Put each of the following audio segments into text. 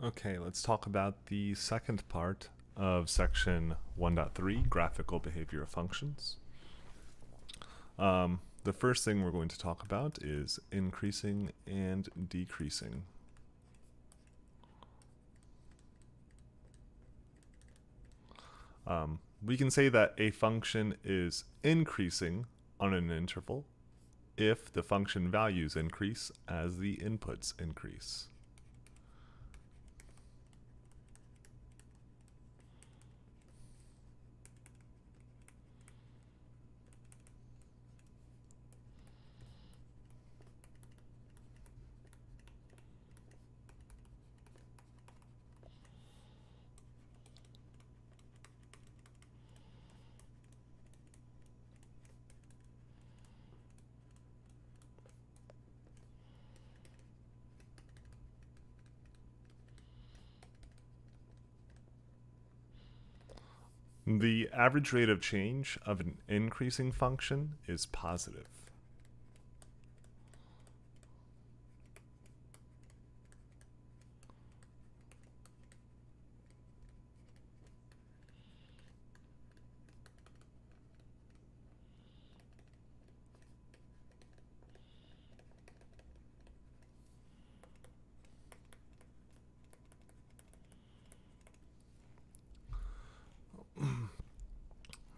Okay, let's talk about the second part of section 1.3, graphical behavior of functions. The first thing we're going to talk about is increasing and decreasing. We can say that a function is increasing on an interval if the function values increase as the inputs increase. The average rate of change of an increasing function is positive.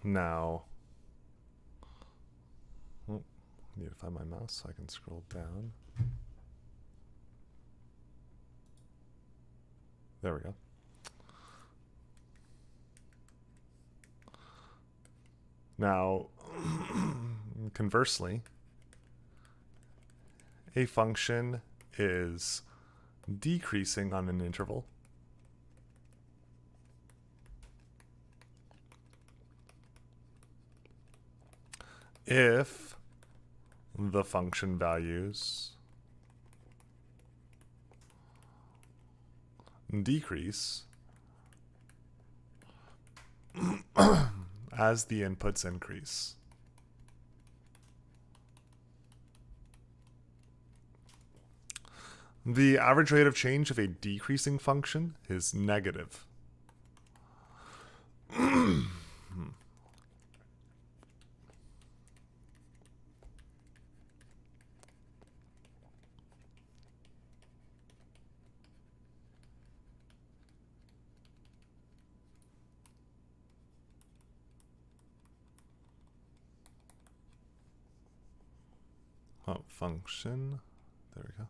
Now, I need to find my mouse so I can scroll down. There we go. Now, conversely, a function is decreasing on an interval if the function values decrease as the inputs increase. The average rate of change of a decreasing function is negative. Function. There we go.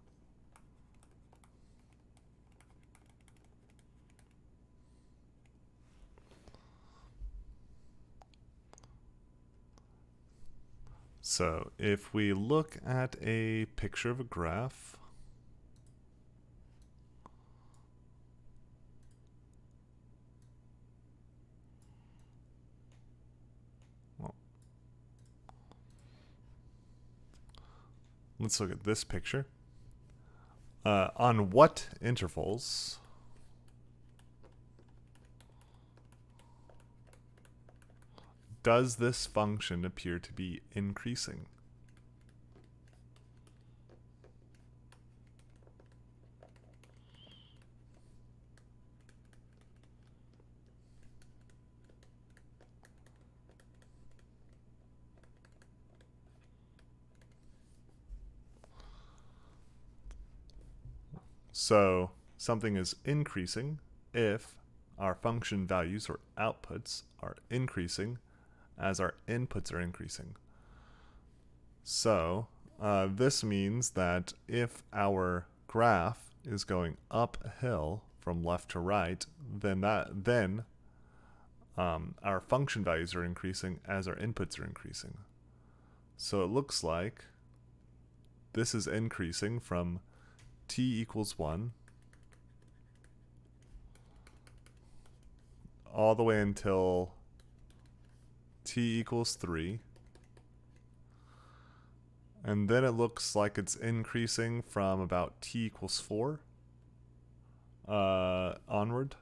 So if we look at a picture of a graph, let's look at this picture. On what intervals does this function appear to be increasing? So something is increasing if our function values or outputs are increasing as our inputs are increasing. So this means that if our graph is going uphill from left to right, then our function values are increasing as our inputs are increasing. So it looks like this is increasing from t equals 1 all the way until t equals 3. And then it looks like it's increasing from about t equals 4 onward.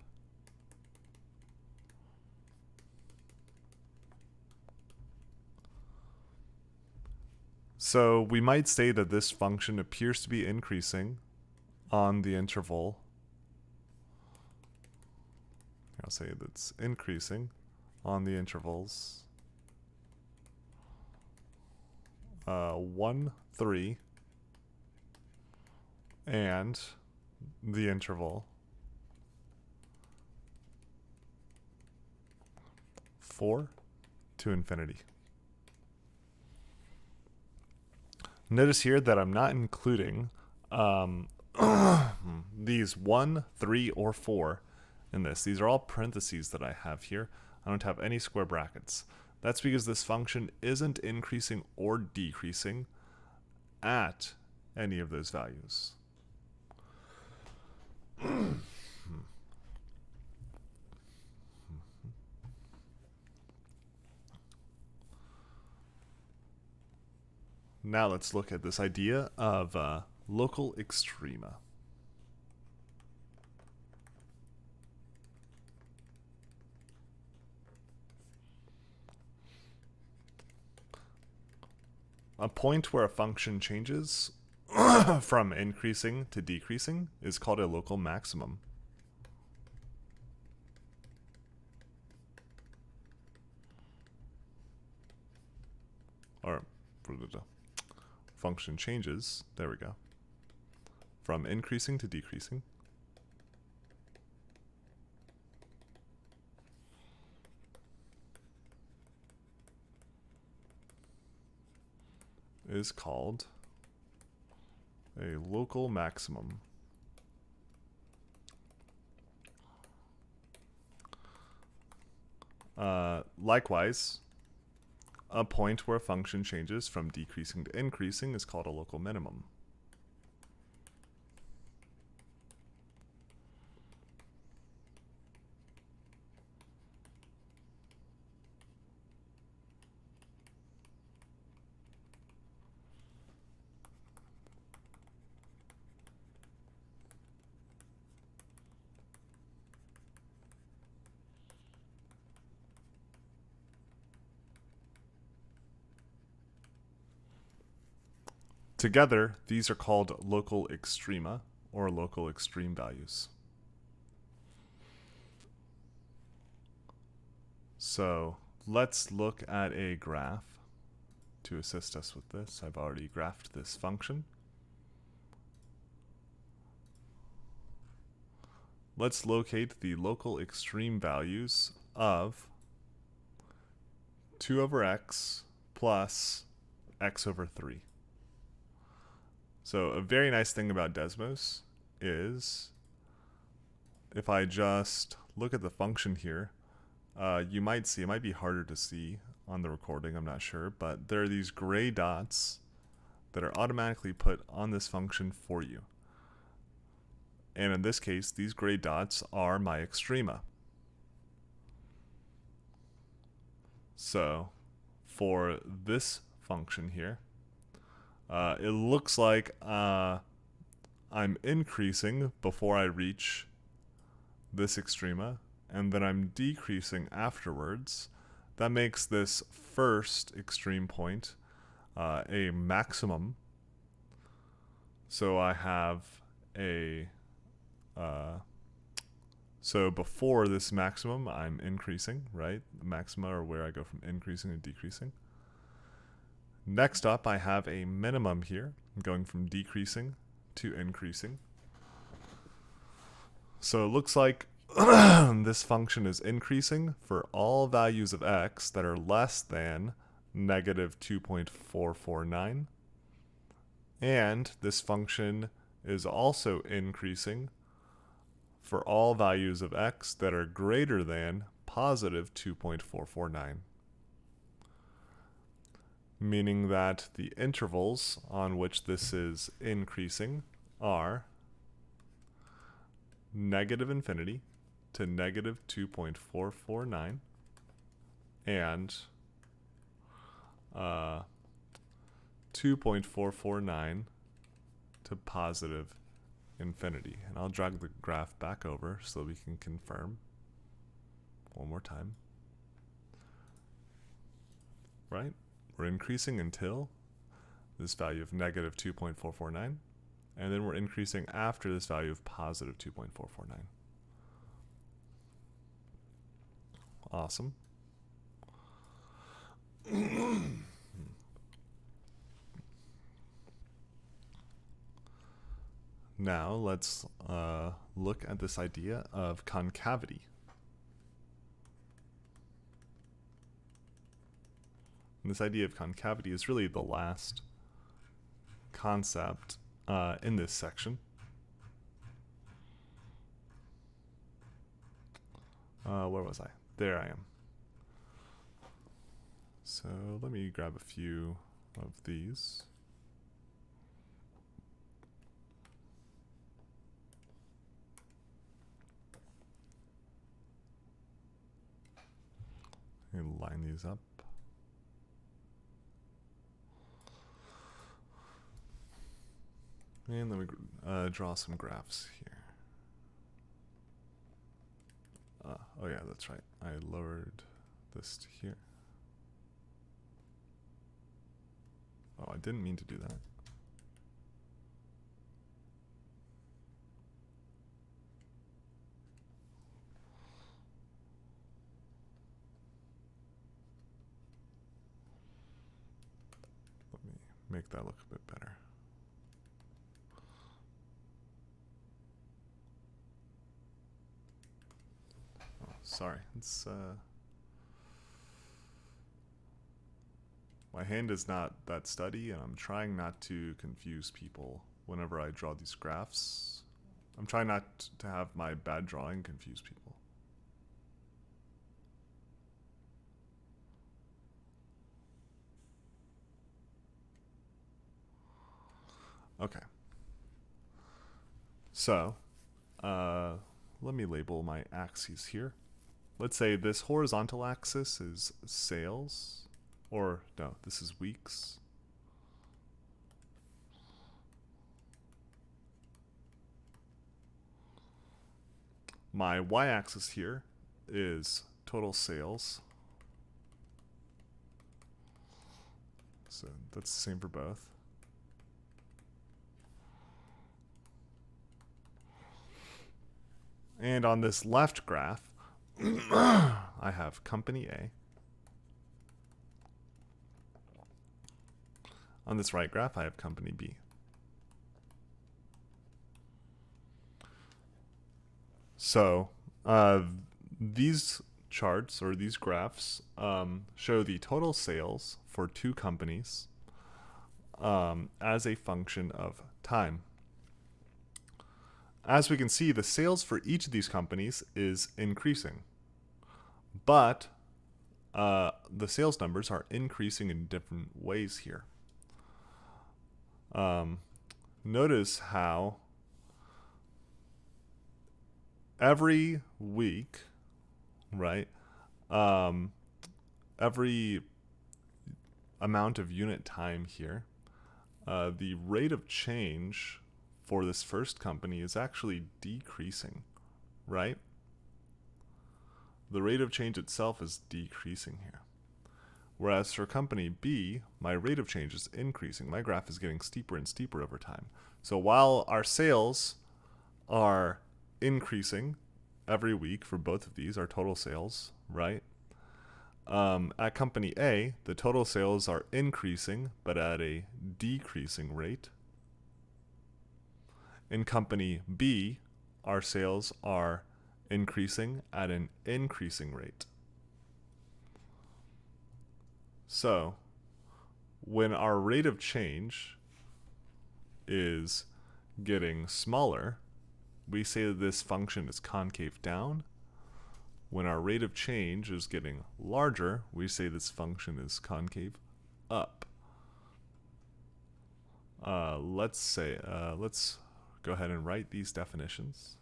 So we might say that this function appears to be increasing on the interval I'll say that's increasing on the intervals 1, 3, and the interval 4 to infinity. Notice here that I'm not including these 1, 3, or 4 in this. These are all parentheses that I have here. I don't have any square brackets. That's because this function isn't increasing or decreasing at any of those values. Now let's look at this idea of local extrema. A point where a function changes from increasing to decreasing is called a local maximum. Or function changes, there we go, from increasing to decreasing. Is called a local maximum. Likewise, a point where a function changes from decreasing to increasing is called a local minimum. Together, these are called local extrema, or local extreme values. So let's look at a graph to assist us with this. I've already graphed this function. Let's locate the local extreme values of 2 over x plus x over 3. So a very nice thing about Desmos is if I just look at the function here, you might see, it might be harder to see on the recording, I'm not sure, but there are these gray dots that are automatically put on this function for you. And in this case, these gray dots are my extrema. So for this function here, it looks like I'm increasing before I reach this extrema, and then I'm decreasing afterwards. That makes this first extreme point a maximum. So I have a so before this maximum, I'm increasing, right? Maxima are where I go from increasing to decreasing. Next up, I have a minimum here, going from decreasing to increasing. So it looks like this function is increasing for all values of x that are less than negative 2.449. And this function is also increasing for all values of x that are greater than positive 2.449. Meaning that the intervals on which this is increasing are negative infinity to negative 2.449 and 2.449 to positive infinity. And I'll drag the graph back over so we can confirm one more time. Right? We're increasing until this value of negative 2.449, and then we're increasing after this value of positive 2.449. Awesome. Now let's look at this idea of concavity. And this idea of concavity is really the last concept in this section. Where was I? There I am. So let me grab a few of these. And line these up. And then we draw some graphs here. Oh yeah, that's right. I lowered this to here. Oh, I didn't mean to do that. Let me make that look a bit better. Oh, sorry. It's my hand is not that steady, and I'm trying not to confuse people whenever I draw these graphs. I'm trying not to have my bad drawing confuse people. Okay. So, let me label my axes here. Let's say this horizontal axis is sales. Or, no, this is weeks. My y-axis here is total sales. So that's the same for both. And on this left graph, I have company A. On this right graph, I have company B. So these charts or these graphs show the total sales for two companies as a function of time. As we can see, the sales for each of these companies is increasing, but the sales numbers are increasing in different ways here. Notice how every week, right, every amount of unit time here, the rate of change for this first company is actually decreasing, right? The rate of change itself is decreasing here. Whereas for company B, my rate of change is increasing. My graph is getting steeper and steeper over time. So while our sales are increasing every week for both of these, our total sales, right? At company A, the total sales are increasing, but at a decreasing rate. In company B, our sales are increasing at an increasing rate. So, when our rate of change is getting smaller, we say that this function is concave down. When our rate of change is getting larger, we say this function is concave up. Let's go ahead and write these definitions.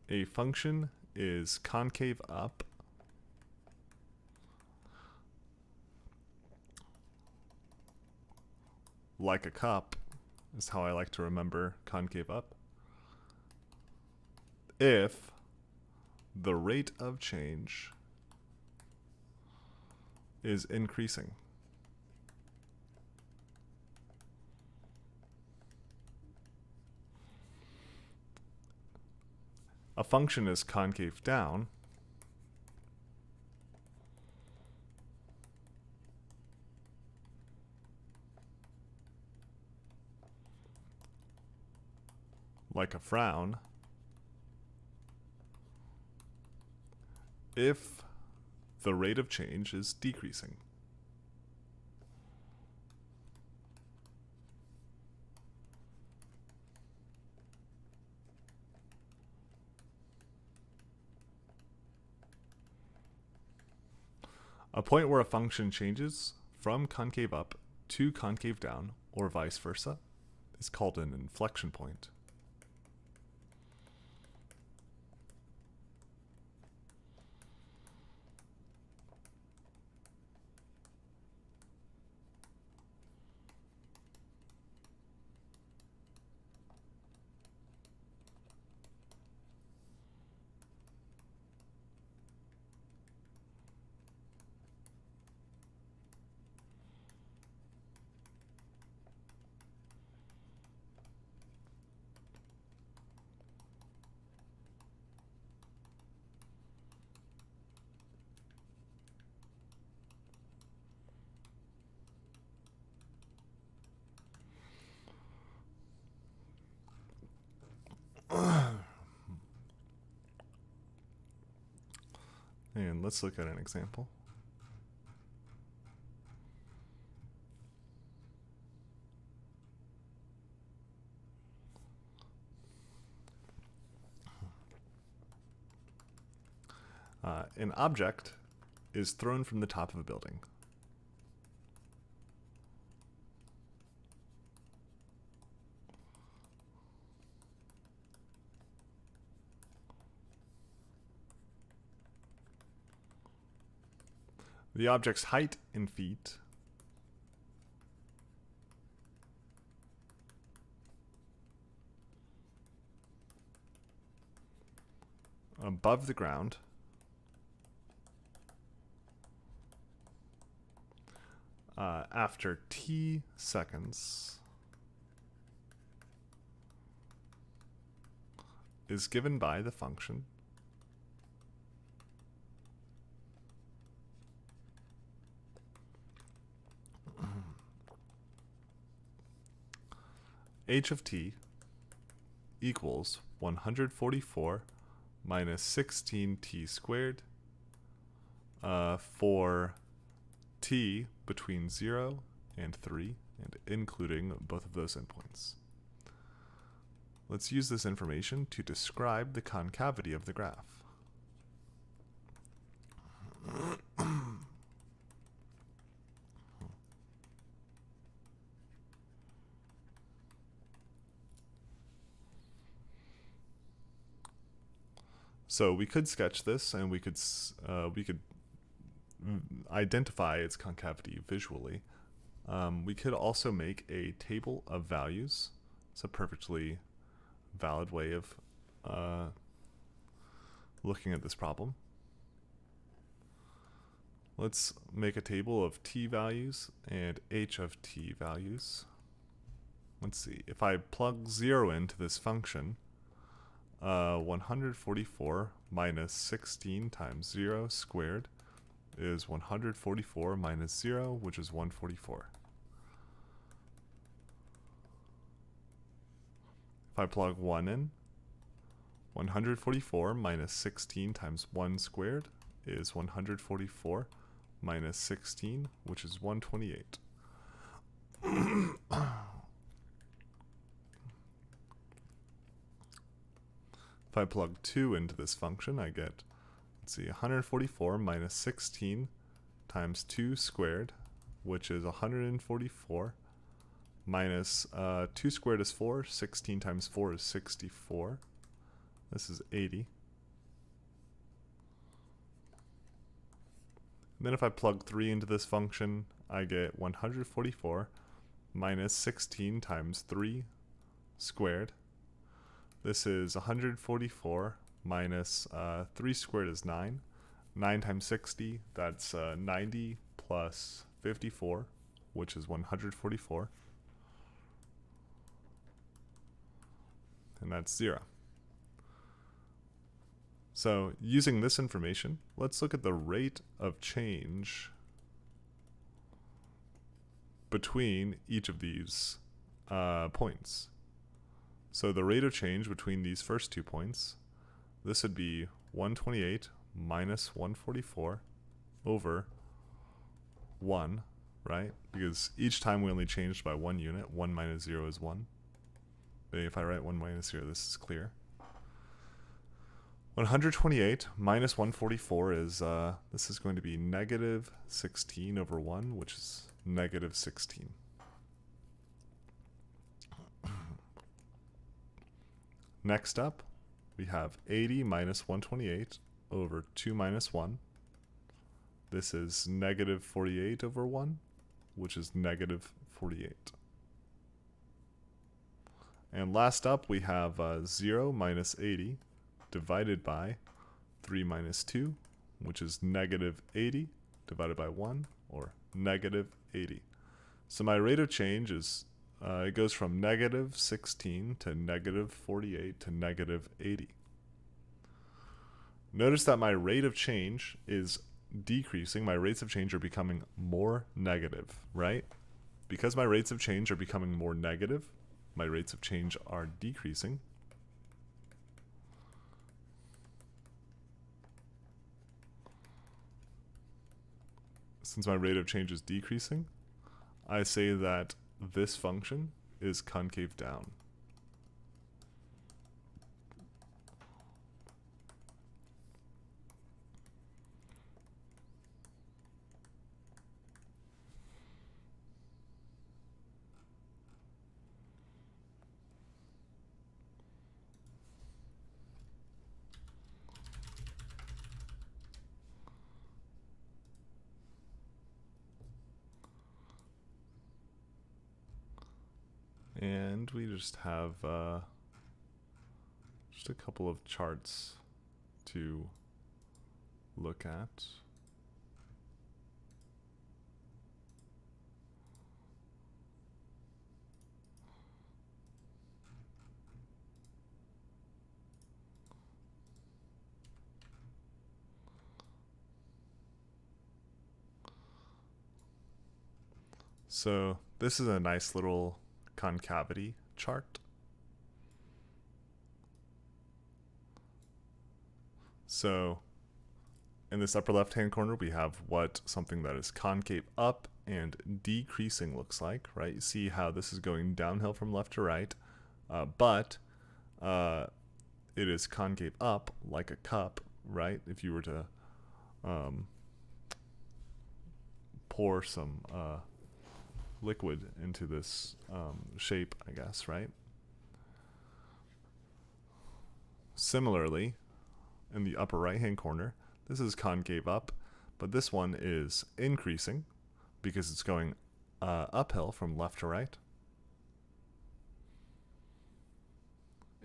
A function is concave up like a cup, is how I like to remember concave up, if the rate of change is increasing. a function is concave down, like a frown, if the rate of change is decreasing. A point where a function changes from concave up to concave down, or vice versa, is called an inflection point. And let's look at an example. An object is thrown from the top of a building. The object's height in feet above the ground after t seconds is given by the function h of t equals 144 minus 16t squared for t between 0 and 3, and including both of those endpoints. Let's use this information to describe the concavity of the graph. So we could sketch this, and we could identify its concavity visually. We could also make a table of values. It's a perfectly valid way of looking at this problem. Let's make a table of t values and h of t values. Let's see, if I plug 0 into this function, 144 minus 16 times 0 squared is 144 minus 0, which is 144. If I plug 1 in, 144 minus 16 times 1 squared is 144 minus 16, which is 128. If I plug 2 into this function, I get, let's see, 144 minus 16 times 2 squared, which is 144, minus 2 squared is 4, 16 times 4 is 64. This is 80. And then if I plug 3 into this function, I get 144 minus 16 times 3 squared. This is 144 minus 3 squared is 9. 9 times 60, that's 90 plus 54, which is 144. And that's 0. So using this information, let's look at the rate of change between each of these points. So the rate of change between these first 2 points, this would be 128 minus 144 over 1, right? Because each time we only changed by 1 unit, 1 minus 0 is 1. But if I write 1 minus 0, this is clear. 128 minus 144 is, this is going to be negative 16 over 1, which is negative 16. Next up, we have 80 minus 128 over 2 minus 1. This is negative 48 over 1, which is negative 48. And last up, we have 0 minus 80 divided by 3 minus 2, which is negative 80 divided by 1, or negative 80. So my rate of change is, it goes from negative 16 to negative 48 to negative 80. Notice that my rate of change is decreasing. My rates of change are becoming more negative, right? Because my rates of change are becoming more negative, my rates of change are decreasing. Since my rate of change is decreasing, I say that this function is concave down. And we just have just a couple of charts to look at. So this is a nice little concavity chart. So in this upper left hand corner we have what something that is concave up and decreasing looks like, right? You see how this is going downhill from left to right, but it is concave up like a cup, right? If you were to pour some liquid into this shape, I guess, right? Similarly, in the upper right hand corner, this is concave up, but this one is increasing because it's going uphill from left to right.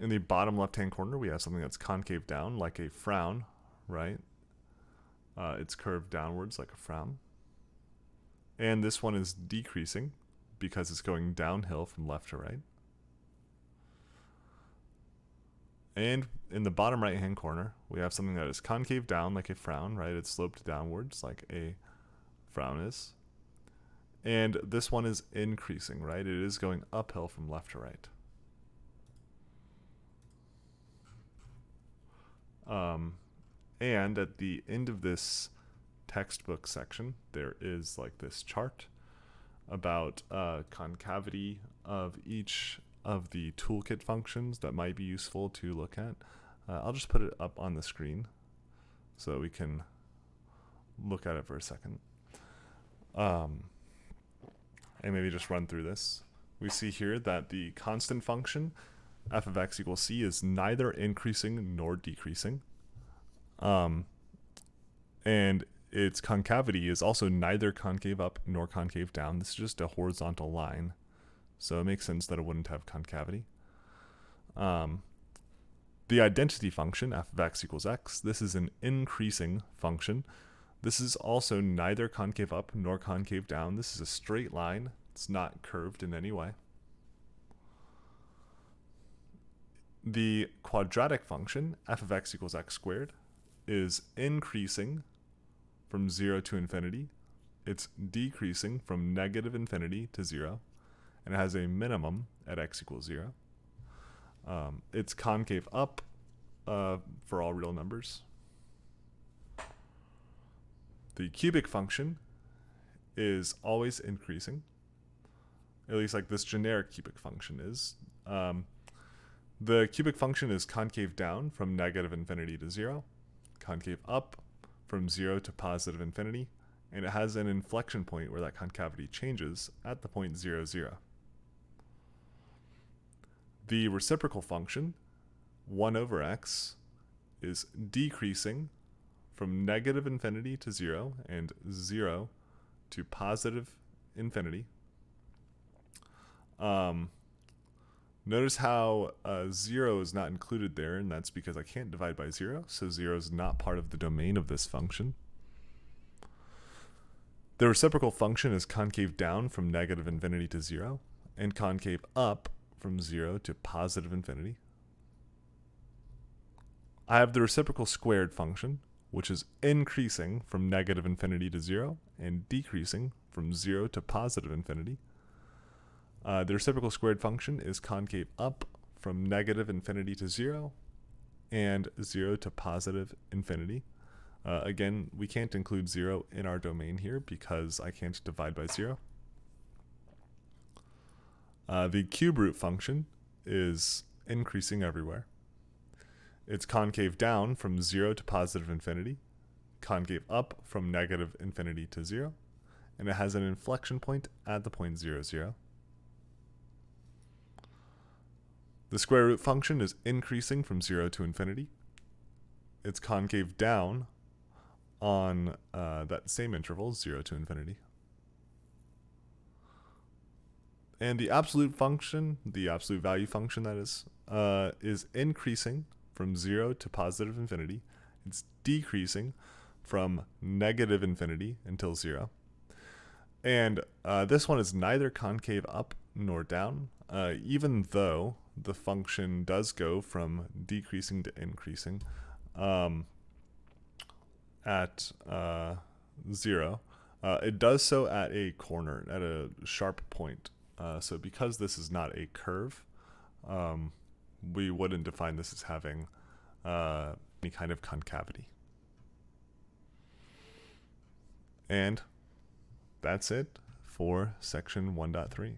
In the bottom left hand corner, we have something that's concave down like a frown, right? It's curved downwards like a frown. And this one is decreasing because it's going downhill from left to right. And in the bottom right hand corner, we have something that is concave down like a frown, right? It's sloped downwards like a frown is. And this one is increasing, right? It is going uphill from left to right. And at the end of this textbook section, there is like this chart about concavity of each of the toolkit functions that might be useful to look at. I'll just put it up on the screen so we can look at it for a second. And maybe just run through this. We see here that the constant function f of x equals c is neither increasing nor decreasing. And its concavity is also neither concave up nor concave down. This is just a horizontal line, so it makes sense that it wouldn't have concavity. The identity function, f of x equals x, this is an increasing function. This is also neither concave up nor concave down. This is a straight line. It's not curved in any way. The quadratic function, f of x equals x squared, is increasing from 0 to infinity. It's decreasing from negative infinity to 0. And it has a minimum at x equals 0. It's concave up for all real numbers. The cubic function is always increasing, at least like this generic cubic function is. The cubic function is concave down from negative infinity to 0, concave up from 0 to positive infinity, and it has an inflection point where that concavity changes at the point 0, 0. The reciprocal function, 1 over x, is decreasing from negative infinity to 0 and 0 to positive infinity. Notice how 0 is not included there, and that's because I can't divide by 0, so 0 is not part of the domain of this function. The reciprocal function is concave down from negative infinity to 0, and concave up from 0 to positive infinity. I have the reciprocal squared function, which is increasing from negative infinity to 0 and decreasing from 0 to positive infinity. The reciprocal squared function is concave up from negative infinity to 0 and 0 to positive infinity. Again, we can't include 0 in our domain here because I can't divide by 0. The cube root function is increasing everywhere. It's concave down from 0 to positive infinity, concave up from negative infinity to 0, and it has an inflection point at the point 0, 0. The square root function is increasing from 0 to infinity. It's concave down on that same interval, 0 to infinity. And the absolute function, the absolute value function that is increasing from 0 to positive infinity. It's decreasing from negative infinity until 0. And this one is neither concave up nor down, even though the function does go from decreasing to increasing at 0. It does so at a corner, at a sharp point. So because this is not a curve, we wouldn't define this as having any kind of concavity. And that's it for section 1.3.